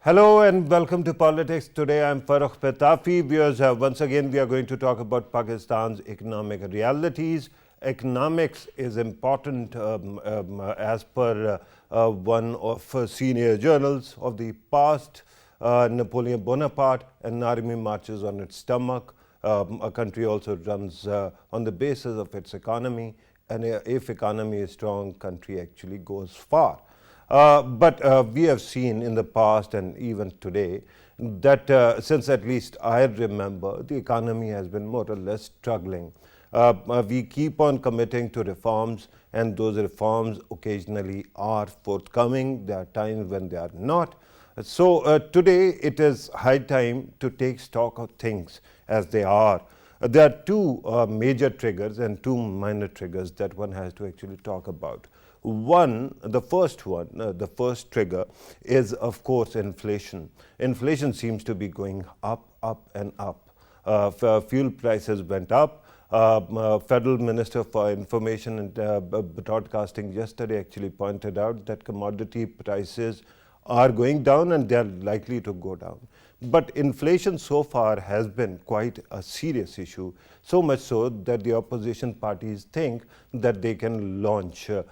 Hello and welcome to Politics. Today I'm Farrukh Pitafi. Viewers, once again we are going to talk about Pakistan's economic realities. Economics is important as per one of senior journals of the past. Napoleon Bonaparte, an army marches on its stomach. A country also runs on the basis of its economy, and if economy is strong, country actually goes far. But we have seen in the past and even today that since at least I remember, the economy has been more or less struggling. We keep on committing to reforms, and those reforms occasionally are forthcoming. There are times when they are not. So today it is high time to take stock of things as they are. There are two major triggers and two minor triggers that one has to actually talk about. The first trigger is, of course, inflation. Inflation seems to be going up, and up. Fuel prices went up. Federal Minister for Information and Broadcasting yesterday actually pointed out that commodity prices are going down and they are likely to go down. But inflation so far has been quite a serious issue, so much so that the opposition parties think that they can launch a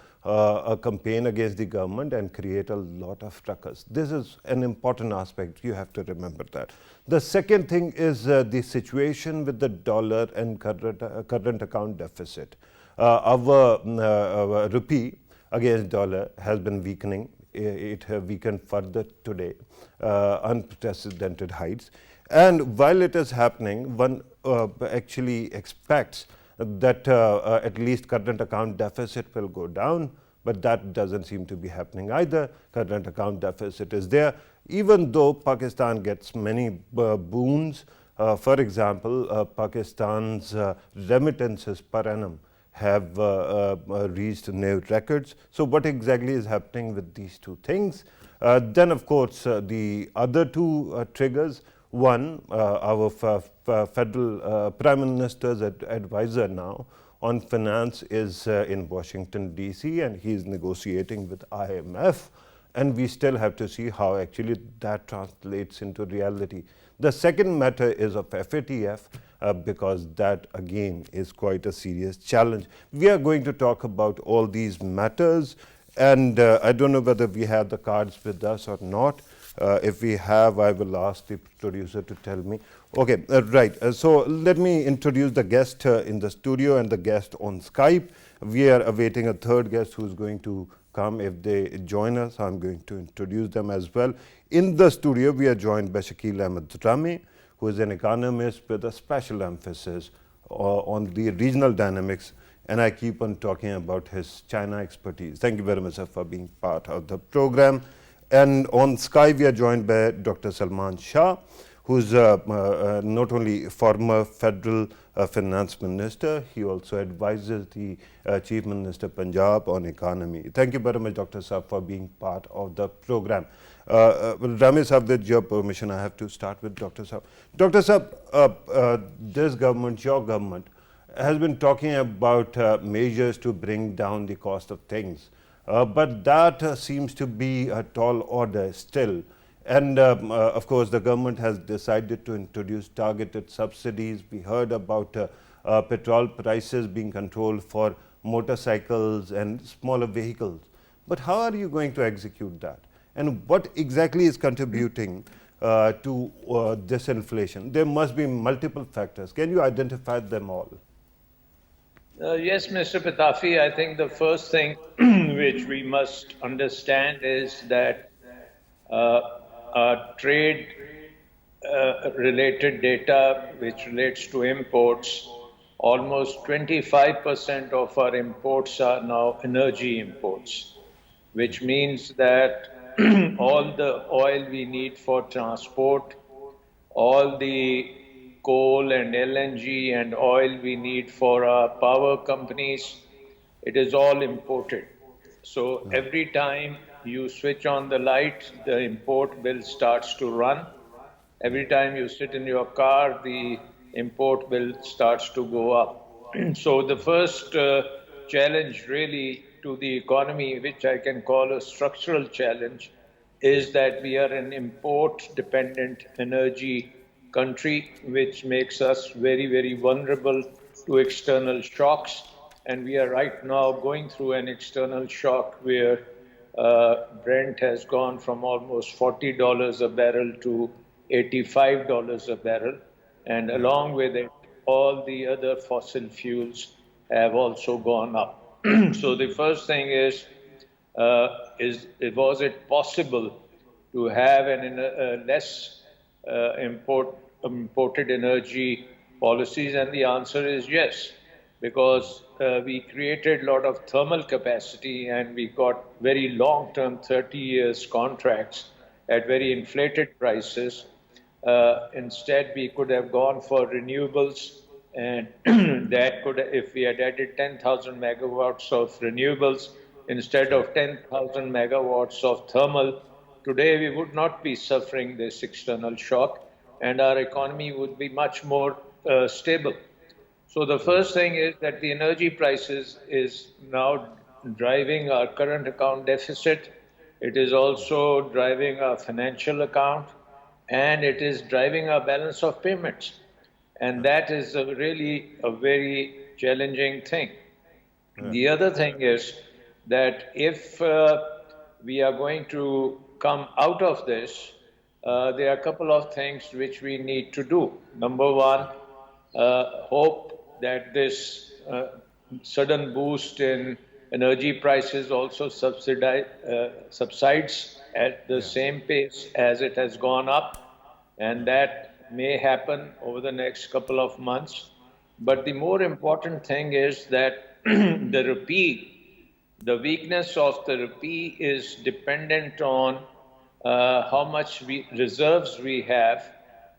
campaign against the government and create a lot of ruckus. This is an important aspect. You have to remember that. The second thing is the situation with the dollar and current account deficit. Our rupee against dollar has been weakening. It weakened further today, unprecedented heights. And while it is happening, one actually expects that at least current account deficit will go down, but that doesn't seem to be happening either. Current account deficit is there, even though Pakistan gets many boons. For example, Pakistan's remittances per annum have reached new records. So what exactly is happening with these two things? Then, of course, the other two triggers. One, our federal Prime Minister's advisor now on finance is in Washington, D.C., and he is negotiating with IMF. And we still have to see how actually that translates into reality. The second matter is of FATF, because that again is quite a serious challenge. We are going to talk about all these matters, and I don't know whether we have the cards with us or not. If we have, I will ask the producer to tell me. Okay, right. So let me introduce the guest in the studio and the guest on Skype. We are awaiting a third guest who is going to come if they join us. I'm going to introduce them as well. In the studio, we are joined by Shakil Ahmed Rami, who is an economist with a special emphasis on the regional dynamics, and I keep on talking about his China expertise. Thank you very much, sir, for being part of the program. And on Skype, we are joined by Dr. Salman Shah, who's not only former federal finance minister, he also advises the Chief Minister Punjab on economy. Thank you very much, Dr. Saab, for being part of the program. Rami Saab, with your permission, I have to start with Dr. Saab. Dr. Saab, this government, your government, has been talking about measures to bring down the cost of things. But that seems to be a tall order still. And of course, the government has decided to introduce targeted subsidies. We heard about petrol prices being controlled for motorcycles and smaller vehicles. But how are you going to execute that? And what exactly is contributing to this inflation? There must be multiple factors. Can you identify them all? Yes, Mr. Pitafi, I think the first thing which we must understand is that trade related data which relates to imports, almost 25% of our imports are now energy imports, which means that all the oil we need for transport, all the coal and LNG and oil we need for our power companies, it is all imported. So every time you switch on the light, the import bill starts to run. Every time you sit in your car, the import bill starts to go up. So the first challenge really to the economy, which I can call a structural challenge, is that we are an import-dependent energy country, which makes us very, very vulnerable to external shocks. And we are right now going through an external shock where Brent has gone from almost $40 a barrel to $85 a barrel. And along with it, all the other fossil fuels have also gone up. So the first thing is was it possible to have less imported energy policies? And the answer is yes, because we created a lot of thermal capacity and we got very long-term 30 years contracts at very inflated prices. Instead, we could have gone for renewables, and that could, if we had added 10,000 megawatts of renewables instead of 10,000 megawatts of thermal, today we would not be suffering this external shock and our economy would be much more stable. So the first thing is that the energy prices is now driving our current account deficit. It is also driving our financial account, and it is driving our balance of payments. And that is really a very challenging thing. The other thing is that if we are going to come out of this, there are a couple of things which we need to do. Number one, hope that this sudden boost in energy prices also subsides at the same pace as it has gone up, and that may happen over the next couple of months. But the more important thing is that the rupee, the weakness of the rupee is dependent on how much reserves we have.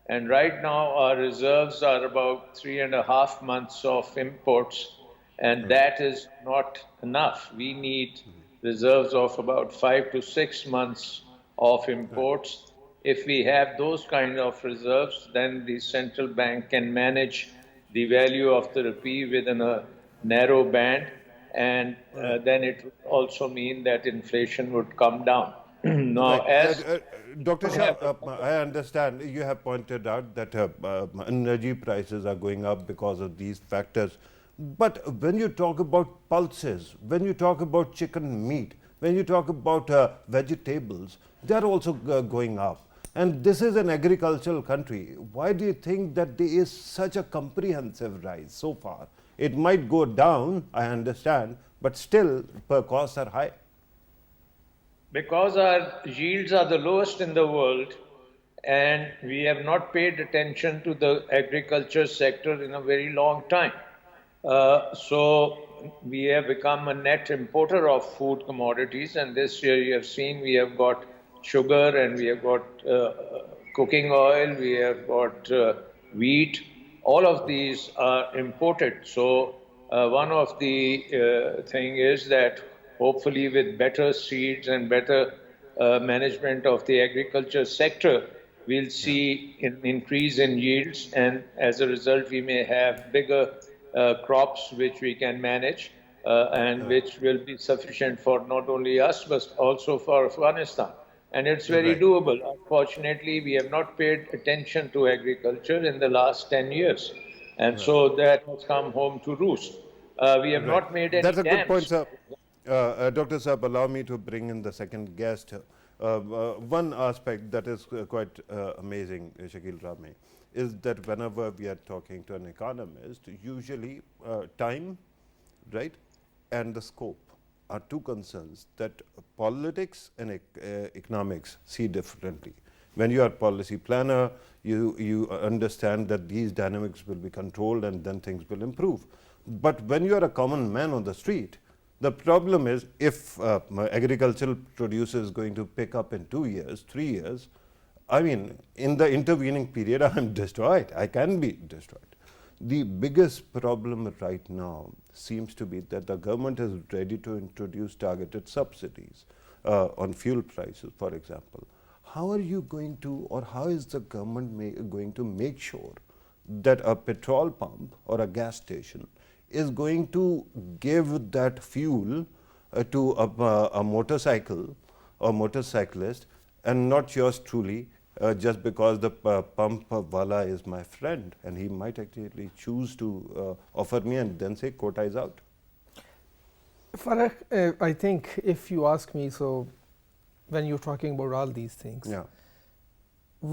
And right now our reserves are about 3.5 months of imports, and that is not enough. We need reserves of about 5 to 6 months of imports. If we have those kind of reserves, then the central bank can manage the value of the rupee within a narrow band, and then it would also mean that inflation would come down. Now, as Dr. Shah, I understand you have pointed out that energy prices are going up because of these factors. But when you talk about pulses, when you talk about chicken meat, when you talk about vegetables, they are also going up. And this is an agricultural country. Why do you think that there is such a comprehensive rise so far? It might go down, I understand, but still costs are high. Because our yields are the lowest in the world, and we have not paid attention to the agriculture sector in a very long time. So we have become a net importer of food commodities, and this year you have seen we have got sugar, and we have got cooking oil, we have got wheat. All of these are imported. So one of the thing is that hopefully with better seeds and better management of the agriculture sector, we'll see an increase in yields, and as a result we may have bigger crops which we can manage and which will be sufficient for not only us but also for Afghanistan. And it's very doable. Unfortunately, we have not paid attention to agriculture in the last 10 years. And so that has come home to roost. We have not made any That's a dams. good point, sir. Dr. Saab, allow me to bring in the second guest. One aspect that is quite amazing, Shakil Rami, is that whenever we are talking to an economist, usually time, right, and the scope are two concerns that politics and economics see differently. When you are a policy planner, you understand that these dynamics will be controlled and then things will improve. But when you are a common man on the street, the problem is if agricultural produce is going to pick up in 2 years, 3 years, I mean, in the intervening period, I am destroyed. I can be destroyed. The biggest problem right now seems to be that the government is ready to introduce targeted subsidies on fuel prices, for example. How are you going to, or how is the government going to make sure that a petrol pump or a gas station is going to give that fuel to a motorcycle or motorcyclist and not yours truly, just because the pump wala is my friend, and he might actually choose to offer me and then say quota is out. Farrukh, I think if you ask me, so when you're talking about all these things, Yeah.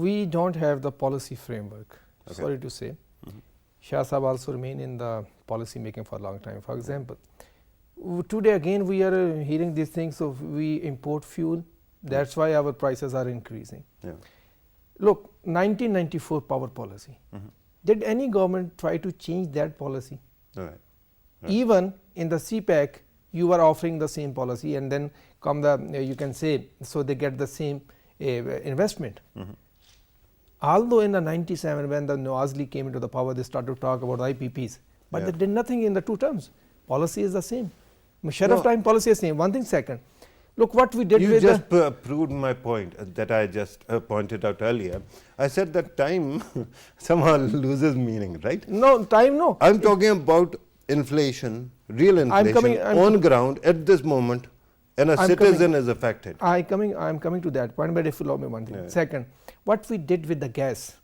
we don't have the policy framework. Okay. Sorry to say. Shah Sahab also remain in the policy making for a long time. For example, today again we are hearing these things of we import fuel, that's why our prices are increasing. Yeah. Look, 1994 power policy. Did any government try to change that policy? Right. Even in the CPEC, you were offering the same policy, and then come the you can say, so they get the same investment. Although in the 97 when the Nawazli came into the power, they started to talk about IPPs, but Yeah. they did nothing in the two terms. Policy is the same. Musharraf time policy is same. One thing second. Look what we did You with just proved my point that I just pointed out earlier. I said that time somehow loses meaning, right? no time no. I'm talking about inflation, real inflation on ground at this moment, and a citizen is affected. I'm coming to that point, but if you allow me one thing. Yeah. Second, what we did with the gas,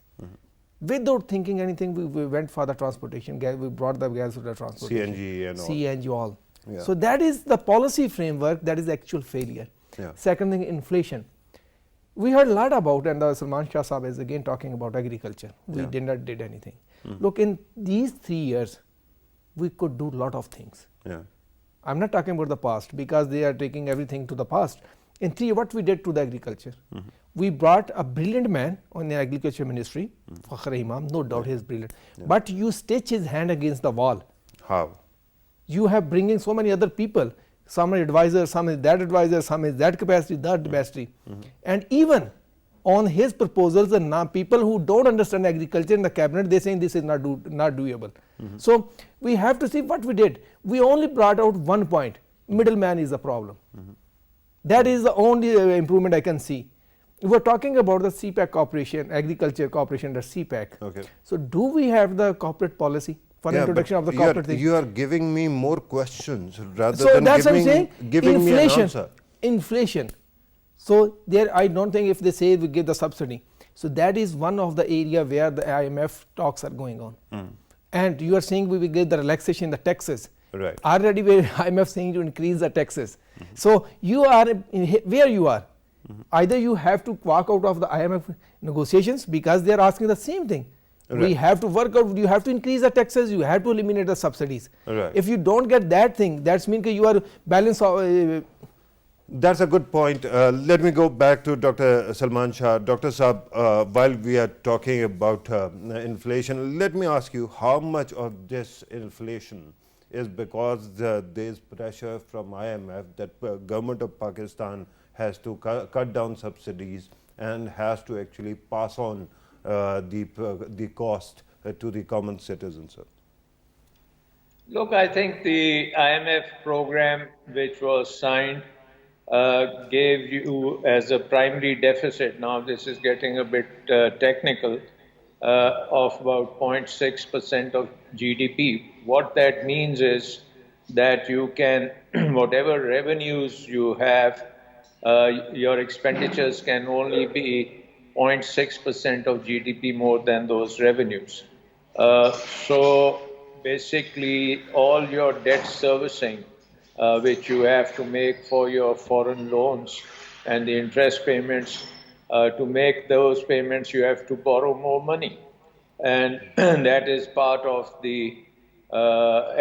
without thinking anything, we went for the transportation gas. We brought the gas to the transportation. CNG and all. CNG all. Yeah. So that is the policy framework. That is actual failure. Yeah. Second thing, inflation. We heard a lot about, and the Salman Shah Sahab is again talking about agriculture. We did anything. Look, in these 3 years, we could do a lot of things. Yeah. I'm not talking about the past, because they are taking everything to the past. In 3 years, what we did to the agriculture? We brought a brilliant man on the agriculture ministry, Fakhr Imam, no doubt he is brilliant. But you stitch his hand against the wall. How? You have bringing so many other people, some are advisors, some is that advisor, some is that capacity, that capacity. And even on his proposals, and now people who don't understand agriculture in the cabinet, they saying this is not doable. So we have to see what we did. We only brought out one point: middleman is a problem. That is the only improvement I can see. We are talking about the CPEC cooperation, agriculture cooperation, the CPEC. Okay. So do we have the corporate policy for introduction of the but corporate thing? you are giving me more questions rather So than that's what I'm saying. giving me an answer. Inflation. So there, I don't think if they say we give the subsidy. So that is one of the area where the IMF talks are going on. And you are saying we will give the relaxation in the taxes. Right. Already where IMF saying to increase the taxes. So you are where you are. Either you have to walk out of the IMF negotiations, because they are asking the same thing. We Right. have to work out, you have to increase the taxes, you have to eliminate the subsidies. Right. If you don't get that thing, that's mean that you are balance of, That's a good point. Let me go back to Dr. Salman Shah. Dr. Saab, while we are talking about inflation, let me ask you, how much of this inflation is because there is pressure from IMF that government of Pakistan has to cut down subsidies and has to actually pass on the cost to the common citizen, sir? Look, I think the IMF program, which was signed, gave you as a primary deficit, now this is getting a bit technical, of about 0.6% of GDP. What that means is that you can, whatever revenues you have, your expenditures can only be 0.6% of GDP more than those revenues. So basically all your debt servicing, which you have to make for your foreign loans and the interest payments, to make those payments you have to borrow more money. And that is part of the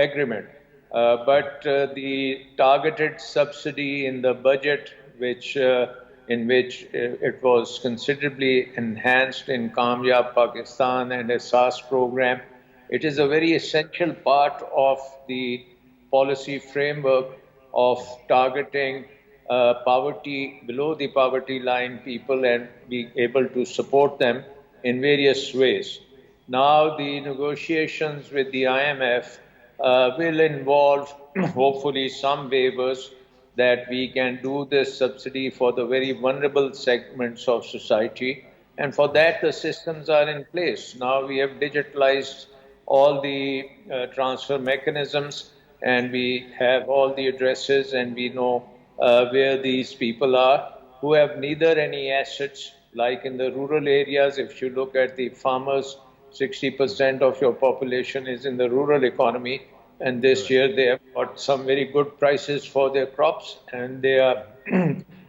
agreement. But the targeted subsidy in the budget, in which it was considerably enhanced in Kamyab Pakistan and Asas program, it is a very essential part of the policy framework of targeting poverty, below the poverty line people, and be able to support them in various ways. Now the negotiations with the IMF will involve hopefully some waivers, that we can do this subsidy for the very vulnerable segments of society. And for that, the systems are in place. Now we have digitalized all the transfer mechanisms, and we have all the addresses, and we know where these people are. who have neither any assets, like in the rural areas. If you look at the farmers, 60% of your population is in the rural economy, and this year they have got some very good prices for their crops, and they are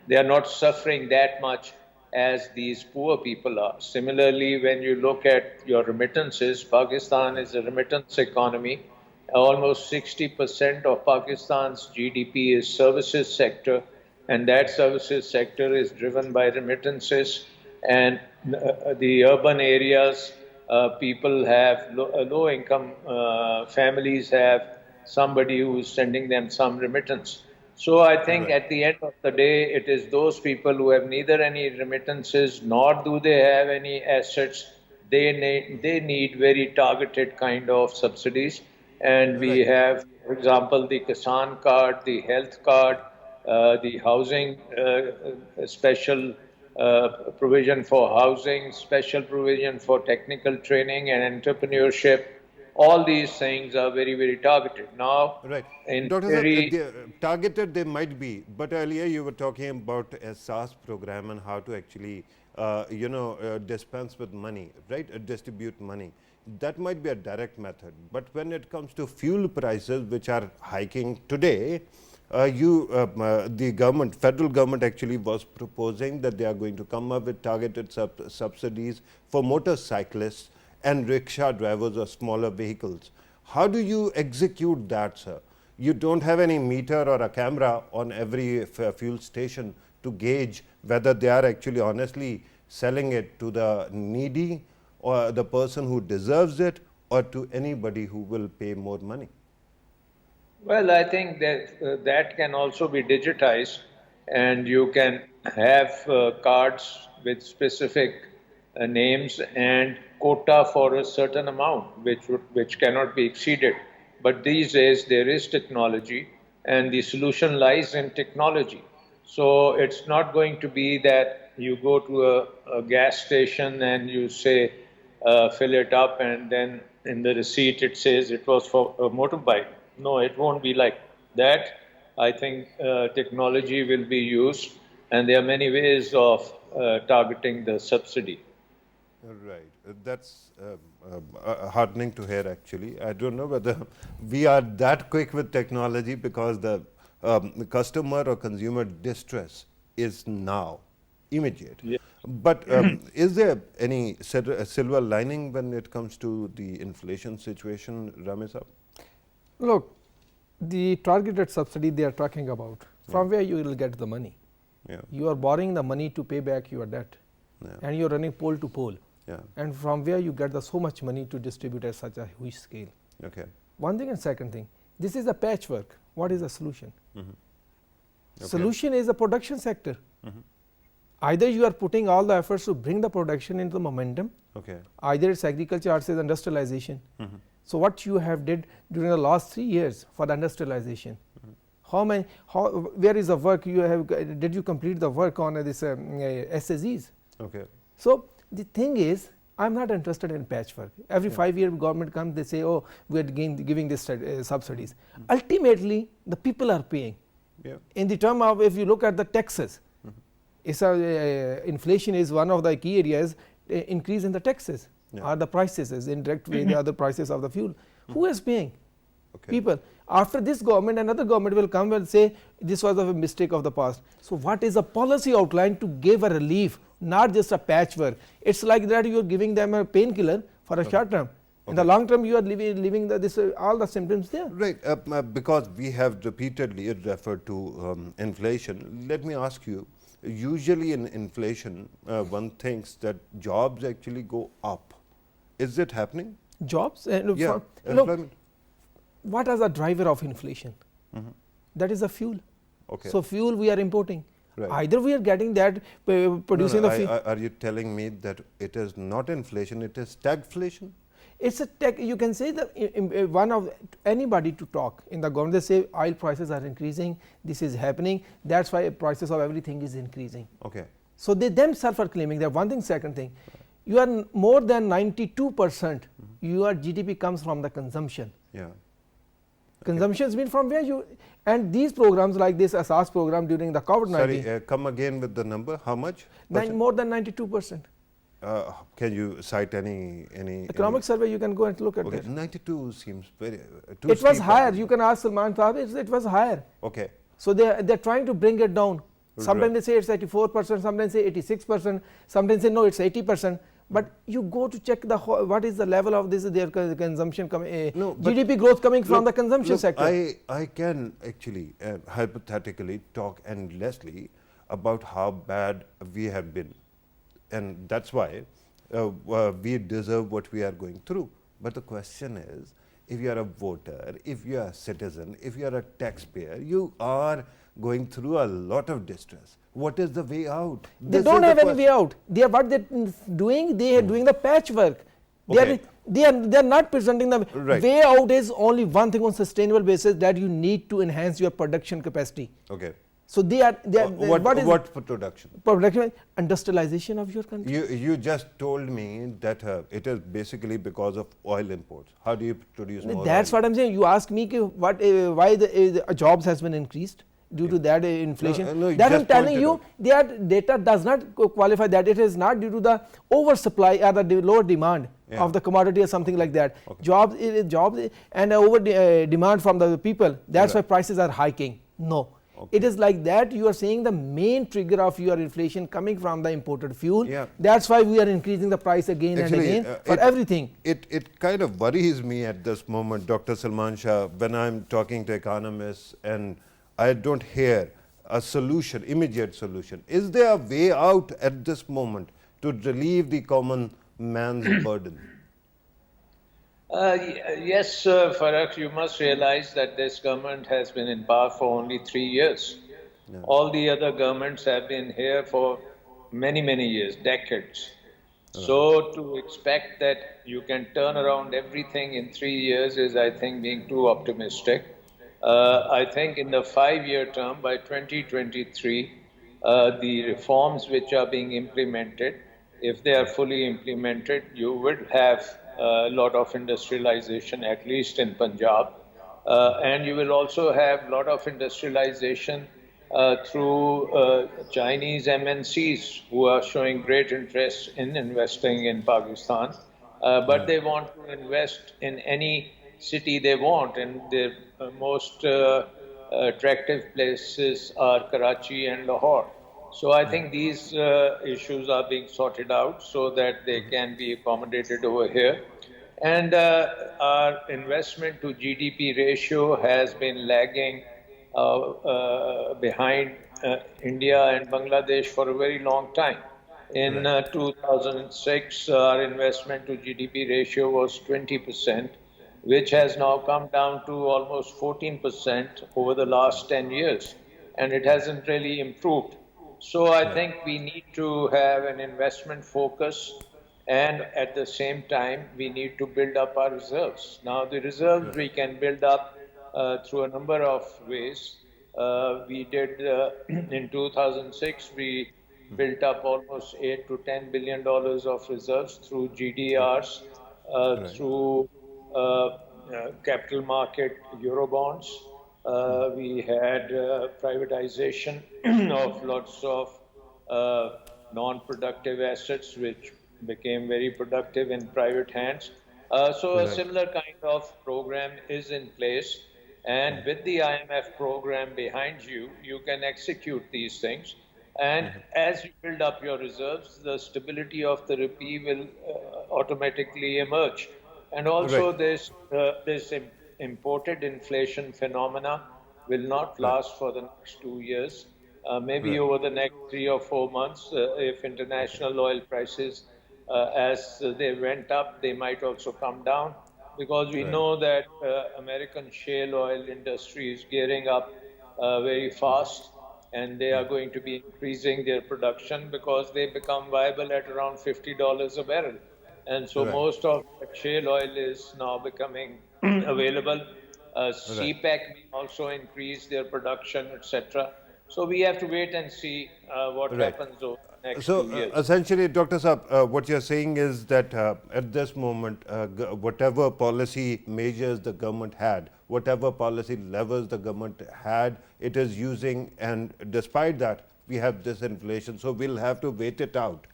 they are not suffering that much as these poor people are. Similarly, when you look at your remittances, Pakistan is a remittance economy. Almost 60% of Pakistan's GDP is services sector, and that services sector is driven by remittances. And the urban areas, people have low income families have somebody who is sending them some remittance. So I think at the end of the day, it is those people who have neither any remittances nor do they have any assets. They need very targeted kind of subsidies. And we have, for example, the Kisan card, the health card, the housing, special provision for housing, special provision for technical training and entrepreneurship. All these things are very, very targeted. Now, Right. in Dr. very Targeted they might be, but earlier you were talking about a SAS program and how to actually, dispense with money, right? Distribute money. That might be a direct method. But when it comes to fuel prices, which are hiking today, the government, federal government actually was proposing that they are going to come up with targeted subsidies for motorcyclists and rickshaw drivers or smaller vehicles. How do you execute that, sir? You don't have any meter or a camera on every fuel station to gauge whether they are actually honestly selling it to the needy or the person who deserves it or to anybody who will pay more money. Well, I think that that can also be digitized, and you can have cards with specific names and quota for a certain amount, which cannot be exceeded. But these days there is technology, and the solution lies in technology. So it's not going to be that you go to a gas station and you say fill it up, and then in the receipt it says it was for a motorbike. No, it won't be like that. I think technology will be used, and there are many ways of targeting the subsidy. Right. That's heartening to hear, actually. I don't know whether we are that quick with technology, because the customer or consumer distress is now immediate. Yeah. But is there any silver lining when it comes to the inflation situation, Ramesab? Look, the targeted subsidy they are talking about, from where you will get the money? Yeah. You are borrowing the money to pay back your debt, and you are running pole to pole. And from where you get so much money to distribute at such a huge scale. Okay. One thing, and second thing, this is a patchwork. What is the solution? Okay. Solution is the production sector. Either you are putting all the efforts to bring the production into the momentum, Okay. either it's agriculture or it's industrialization. So what you have did during the last 3 years for the industrialization, where is the work you have, did you complete the work on this SSEs? Okay. So the thing is, I'm not interested in patchwork. Every 5 year government comes, they say, oh, we are giving this subsidies. Ultimately, the people are paying. In the term of, if you look at the taxes, inflation is one of the key areas, increase in the taxes or the prices is indirect way, the other prices of the fuel. Who is paying? People. After this government, another government will come and say this was a mistake of the past. So what is a policy outline to give a relief, not just a patchwork? It's like that you are giving them a painkiller for a short term. In the long term, you are leaving all the symptoms there. Right, because we have repeatedly referred to inflation. Let me ask you, usually in inflation, one thinks that jobs actually go up. Is it happening? Jobs? Employment. What is the driver of inflation? That is the fuel. Okay. So fuel we are importing. Right. Either we are getting that producing the fuel. Are you telling me that it is not inflation, it is stagflation? It's a tech, you can say that one of anybody to talk in the government, they say oil prices are increasing, this is happening, that's why prices of everything is increasing. Okay. So they themselves are claiming that. One thing, second thing, you are more than 92% your GDP comes from the consumption. Yeah. Consumption has been from where you, and these programs like this Asas program during the COVID-19. Sorry, come again with the number. How much? More than 92%. Can you cite any Economic survey, you can go and look at okay, it. 92 seems very too It was steep. higher. You can ask Salman Sahib, it was higher. Okay. So they're trying to bring it down. Sometimes Right. they say it's 84%, sometimes say 86%, sometimes say no, it's 80%. But you go to check what is the level of their consumption, No, but GDP growth coming from the consumption look, sector. I can actually hypothetically talk endlessly about how bad we have been, and that's why we deserve what we are going through. But the question is, if you are a voter, if you are a citizen, if you are a taxpayer, you are going through a lot of distress. What is the way out? They This don't is have the any way out. They are what they're doing. They are doing the patchwork. Okay. They are not presenting the Right. way out. Is only one thing on sustainable basis, that you need to enhance your production capacity. Okay. So they are What production? production industrialization of your country. You just told me that it is basically because of oil imports. How do you produce more That's oil? what I'm saying. You ask me why the jobs has been increased due to that inflation. No, you that I'm just telling pointed you, out. their data does not qualify that. It is not due to the oversupply or the lower demand Yeah. of the commodity or something like that. Okay. Jobs and over demand from the people. That's why Right. prices are hiking. No. Okay. It is like that. You are saying the main trigger of your inflation coming from the imported fuel. Yeah. That's why we are increasing the price again Actually, and again for everything. It kind of worries me at this moment, Dr. Salman Shah, when I'm talking to economists and I don't hear a solution, immediate solution. Is there a way out at this moment to relieve the common man's burden? Yes, Farrukh, you must realize that this government has been in power for only 3 years. All the other governments have been here for many, many years, decades. So to expect that you can turn around everything in 3 years is, I think, being too optimistic. I think in the 5-year term, by 2023, the reforms which are being implemented, if they are fully implemented, you would have a lot of industrialization, at least in Punjab. And you will also have a lot of industrialization through Chinese MNCs who are showing great interest in investing in Pakistan. But they want to invest in any city they want, and their most attractive places are Karachi and Lahore. So I think these issues are being sorted out so that they can be accommodated over here. And our investment to GDP ratio has been lagging behind India and Bangladesh for a very long time. In 2006, our investment to GDP ratio was 20%, which has now come down to almost 14% over the last 10 years, and it hasn't really improved. So I think we need to have an investment focus, and at the same time, we need to build up our reserves. Now, the reserves we can build up through a number of ways. We did, in 2006, we built up almost $8 to $10 billion of reserves through GDRs, through capital market Eurobonds. We had privatization of lots of non-productive assets, which became very productive in private hands. So a similar kind of program is in place. And with the IMF program behind you, you can execute these things. And as you build up your reserves, the stability of the rupee will automatically emerge. And also this imported inflation phenomena will not last for the next 2 years. Maybe over the next 3 or 4 months, if international oil prices, as they went up, they might also come down, because we know that American shale oil industry is gearing up very fast, and they are going to be increasing their production because they become viable at around $50 a barrel. And so most of shale oil is now becoming available. CPEC may also increase their production, etc. So we have to wait and see what happens over the next 2 years. Essentially, Dr. Saab, what you're saying is that at this moment, whatever policy measures the government had whatever policy levers the government had, it is using, and despite that, we have this inflation. So we'll have to wait it out.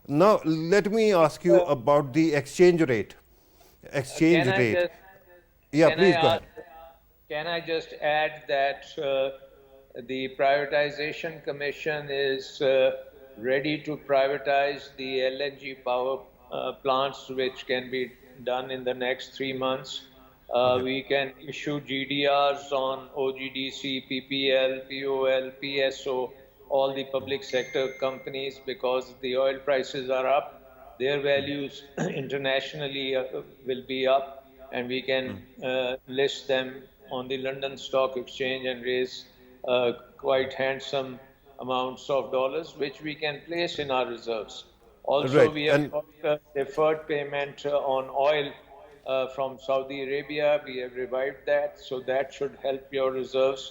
Now, let me ask you about the exchange rate. Exchange rate. Yeah, please go ahead. Can I just add that the Privatization Commission is ready to privatize the LNG power plants, which can be done in the next 3 months. We can issue GDRs on OGDC, PPL, POL, PSO, all the public sector companies, because the oil prices are up, their values internationally will be up, and we can list them on the London Stock Exchange and raise quite handsome amounts of dollars, which we can place in our reserves. Also, we have got deferred payment on oil from Saudi Arabia. We have revived that, so that should help your reserves.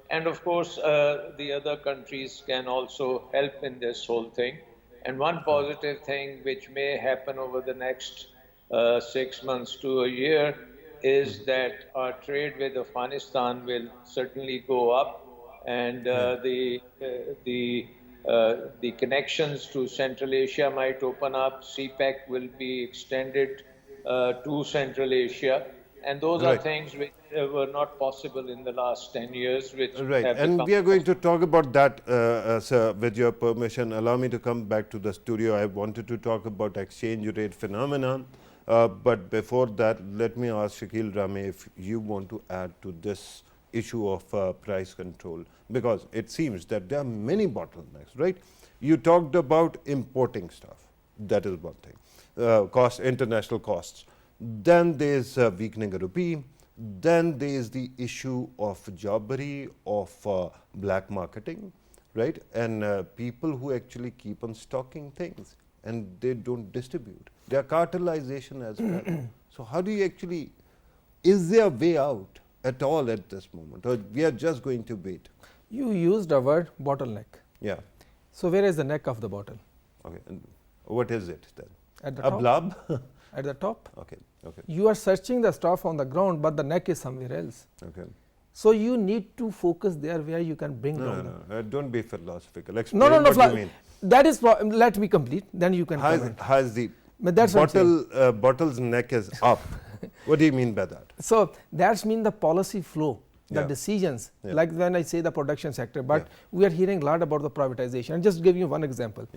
And of course, the other countries can also help in this whole thing. And one positive thing which may happen over the next 6 months to a year is that our trade with Afghanistan will certainly go up, and the connections to Central Asia might open up. CPEC will be extended to Central Asia. And those are things which were not possible in the last 10 years. Which and we are going to talk about that, sir, with your permission. Allow me to come back to the studio. I wanted to talk about exchange rate phenomenon. But before that, let me ask Shakil Rami if you want to add to this issue of price control, because it seems that there are many bottlenecks, right? You talked about importing stuff. That is one thing. International costs. Then there is weakening rupee. Then there is the issue of jobbery, of black marketing, right? And people who actually keep on stocking things and they don't distribute. There are cartelization as well. So how do you actually, is there a way out at all at this moment, or we are just going to wait? You used a word bottleneck. Yeah. So where is the neck of the bottle? Okay. And what is it then? At the a top. blob? At the top. Okay. Okay. You are searching the stuff on the ground, but the neck is somewhere else. Okay. So you need to focus there where you can bring down. No. Don't be philosophical. Explain No. what you mean. That is, let me complete, then you can comment. Has the But that's bottle's neck is up. What do you mean by that? So that's mean the policy flow, the decisions, like when I say the production sector, but we are hearing a lot about the privatization. I'll just give you one example.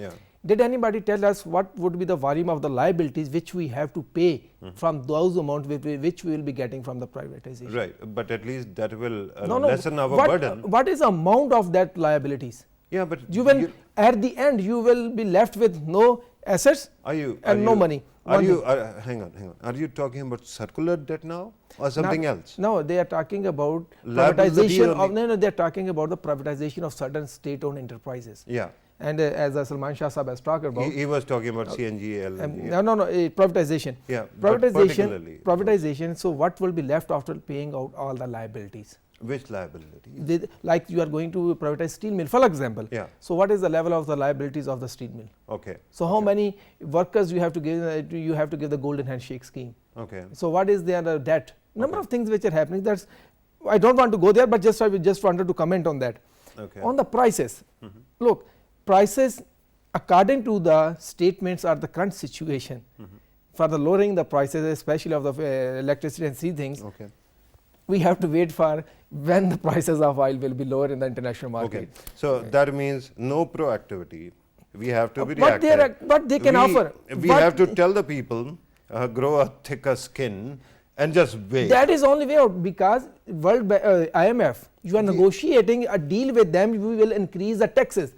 Did anybody tell us what would be the volume of the liabilities which we have to pay from those amounts which we will be getting from the privatization? Right, but at least that will lessen our burden. What is the amount of that liabilities? Yeah, but you will at the end you will be left with no assets and no money. Hang on. Are you talking about circular debt now or something else? No, they are talking about privatization of. No, they are talking about the privatization of certain state-owned enterprises. Yeah. And as Salman Shah Sahab has talked about, he was talking about CNG, LNG. No, privatization. Yeah, privatization. So what will be left after paying out all the liabilities? Which liabilities? Like you are going to privatize steel mill, for example. Yeah. So what is the level of the liabilities of the steel mill? Okay. So how many workers you have to give? You have to give the golden handshake scheme. Okay. So what is their debt? Number of things which are happening. That's, I don't want to go there, but I just wanted to comment on that. Okay. On the prices, look, prices according to the statements are the current situation for the lowering the prices, especially of the electricity and these things. Okay. We have to wait for when the prices of oil will be lower in the international market. Okay. So that means no proactivity. We have to be reactive. But they can offer. We have to tell the people, grow a thicker skin and just wait. That is only way out, because IMF, you are negotiating a deal with them. We will increase the taxes.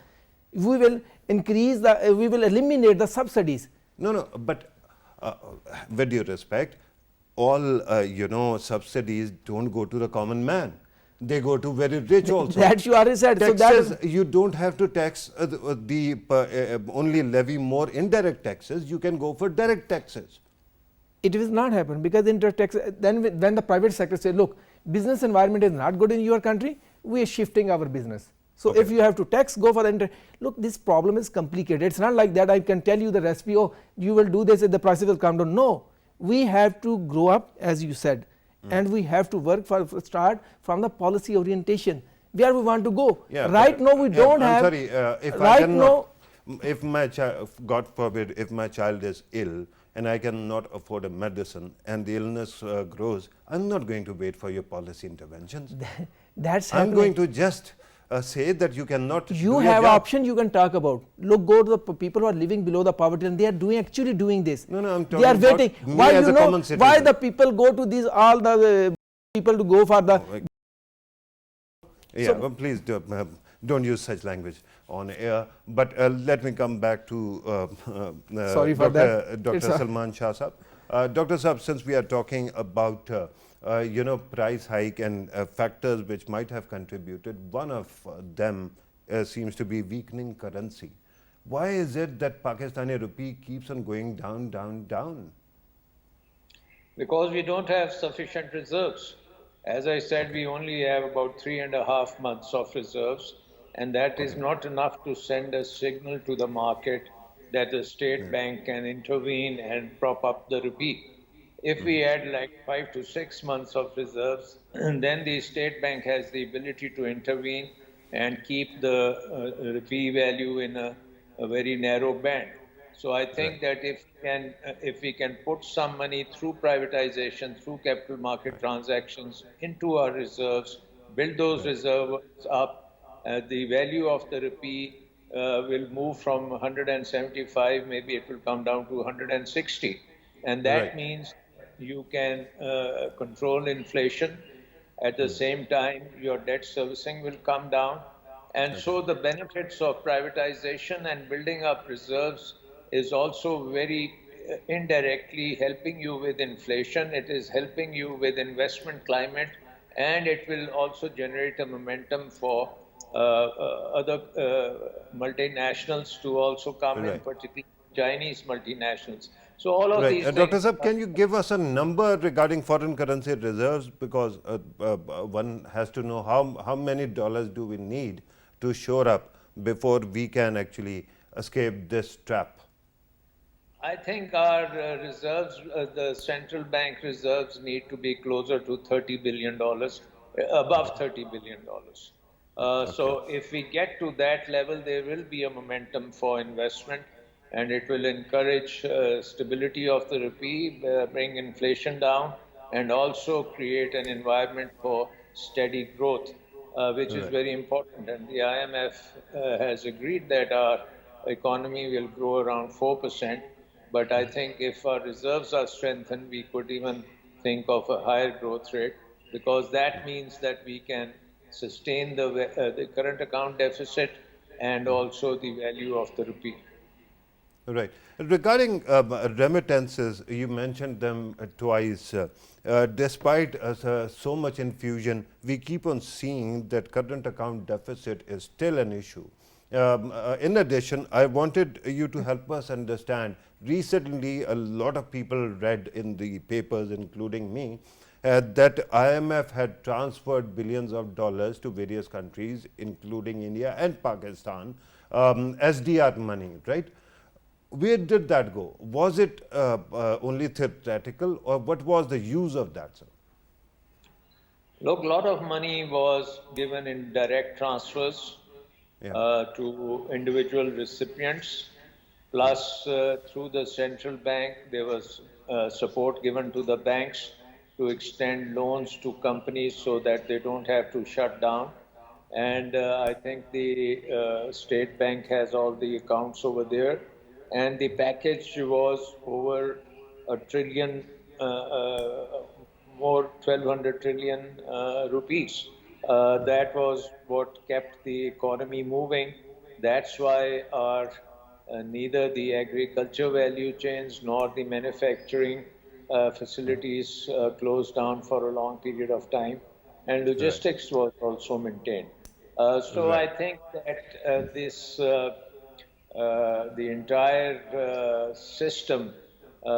We will eliminate the subsidies. No, but with due respect, all subsidies don't go to the common man. They go to very rich also. That you already said. Taxes, so that you don't have to tax only levy more indirect taxes. You can go for direct taxes. It will not happen, because indirect tax. Then when the private sector say, look, business environment is not good in your country, we are shifting our business. So if you have to tax, go for the look, this problem is complicated. It's not like that I can tell you the recipe, oh, you will do this and the prices will come down. No, we have to grow up, as you said, and we have to work for start from the policy orientation where we want to go. Yeah, Right now we don't I'm have. sorry, if I right cannot, now, if my child, God forbid, if my child is ill and I cannot afford a medicine and the illness grows, I'm not going to wait for your policy interventions. that's I'm happening. going to just say that you cannot. You do your have job. option you can talk about. Look, go to the people who are living below the poverty line. They are doing actually doing this. No, I'm they are talking about waiting. me Why as you a know common why citizen. the people go to these all the people to go for the. Yeah, well, please don't use such language on air. But let me come back to Sorry for that. Dr. It's a- Salman Shah Sahab. Dr. Sahab, since we are talking about price hike and factors which might have contributed, one of them seems to be weakening currency. Why is it that Pakistani rupee keeps on going down, down, down? Because we don't have sufficient reserves. As I said, we only have about 3.5 months of reserves, and that is not enough to send a signal to the market that the state bank can intervene and prop up the rupee. If we had like 5 to 6 months of reserves, then the state bank has the ability to intervene and keep the rupee value in a very narrow band. So I think that if we can put some money through privatization, through capital market transactions into our reserves, build those reserves up, the value of the rupee will move from 175, maybe it will come down to 160. And that Right. means you can control inflation. At the same time, your debt servicing will come down. And so the benefits of privatization and building up reserves is also very indirectly helping you with inflation. It is helping you with investment climate, and it will also generate a momentum for other multinationals to also come in, Right. particularly Chinese multinationals. So all of Right. these Dr. things. Saab, can you give us a number regarding foreign currency reserves? Because one has to know how many dollars do we need to shore up before we can actually escape this trap? I think our reserves, the central bank reserves, need to be closer to $30 billion, above $30 billion. So if we get to that level, there will be a momentum for investment, and it will encourage stability of the rupee, bring inflation down, and also create an environment for steady growth, which is very important. And the IMF has agreed that our economy will grow around 4%. But I think if our reserves are strengthened, we could even think of a higher growth rate, because that means that we can sustain the current account deficit and also the value of the rupee. Right. Regarding remittances, you mentioned them twice. Despite so much infusion, we keep on seeing that current account deficit is still an issue. In addition, I wanted you to help us understand. Recently, a lot of people read in the papers, including me, that IMF had transferred billions of dollars to various countries, including India and Pakistan, SDR money, right? Where did that go? Was it only theoretical, or what was the use of that, sir? Look, a lot of money was given in direct transfers to individual recipients. Plus, through the central bank, there was support given to the banks to extend loans to companies so that they don't have to shut down. And I think the state bank has all the accounts over there. And the package was over a trillion, more 1,200 trillion rupees. That was what kept the economy moving. That's why our neither the agriculture value chains nor the manufacturing facilities closed down for a long period of time, and Right. logistics was also maintained. So I Right. think that the entire system,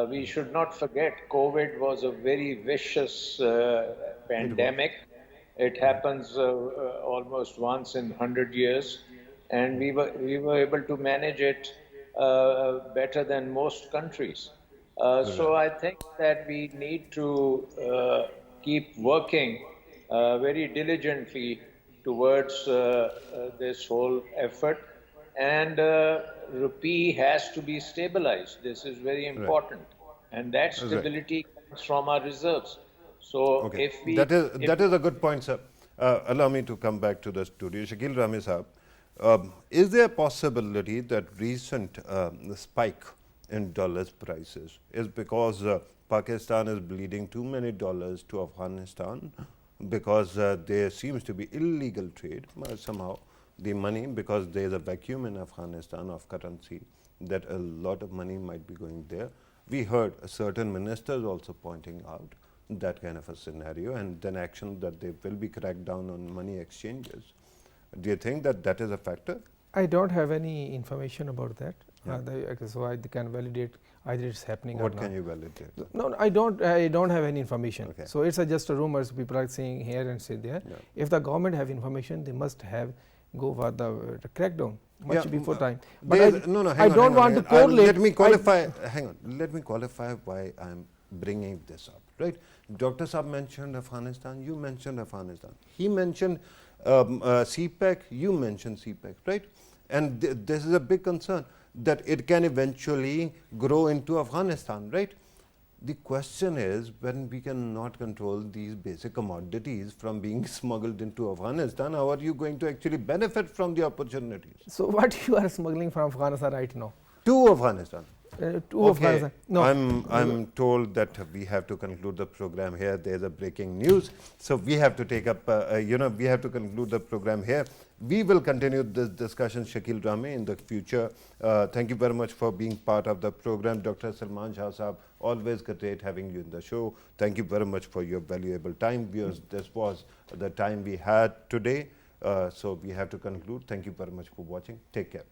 we should not forget, COVID was a very vicious It was. pandemic. It happens almost once in 100 years, and we were able to manage it better than most countries. So Right. I think that we need to keep working very diligently towards this whole effort. And rupee has to be stabilized. This is very important. And that stability comes from our reserves. So Okay, if we... that is a good point, sir. Allow me to come back to the studio. Shakil Rami sahab, is there a possibility that recent spike in dollars prices is because Pakistan is bleeding too many dollars to Afghanistan because there seems to be illegal trade somehow, the money, because there is a vacuum in Afghanistan of currency, that a lot of money might be going there. We heard certain ministers also pointing out that kind of a scenario, and then action that they will be cracked down on money exchanges. Do you think that that is a factor? I don't have any information about that. So I can validate either it's happening or What not. can you validate? No, I don't have any information. Okay. So it's just a rumors people are saying here and say there. Yeah. If the government have information, they must have go for the crackdown much before time. But I don't want to correlate. Let me qualify. Hang on. Let me qualify why I'm bringing this up. Right? Dr. Saab mentioned Afghanistan. You mentioned Afghanistan. He mentioned CPEC. You mentioned CPEC. Right? And this is a big concern that it can eventually grow into Afghanistan. Right? The question is, when we cannot control these basic commodities from being smuggled into Afghanistan, how are you going to actually benefit from the opportunities? So what you are smuggling from Afghanistan right now? To Afghanistan. To Afghanistan. No. I'm told that we have to conclude the program here. There's a breaking news, so we have to take up. We have to conclude the program here. We will continue this discussion, Shakil Rami, in the future. Thank you very much for being part of the program, Dr. Salman Shah Saab. Always great having you in the show. Thank you very much for your valuable time. Viewers, this was the time we had today, so we have to conclude. Thank you very much for watching. Take care.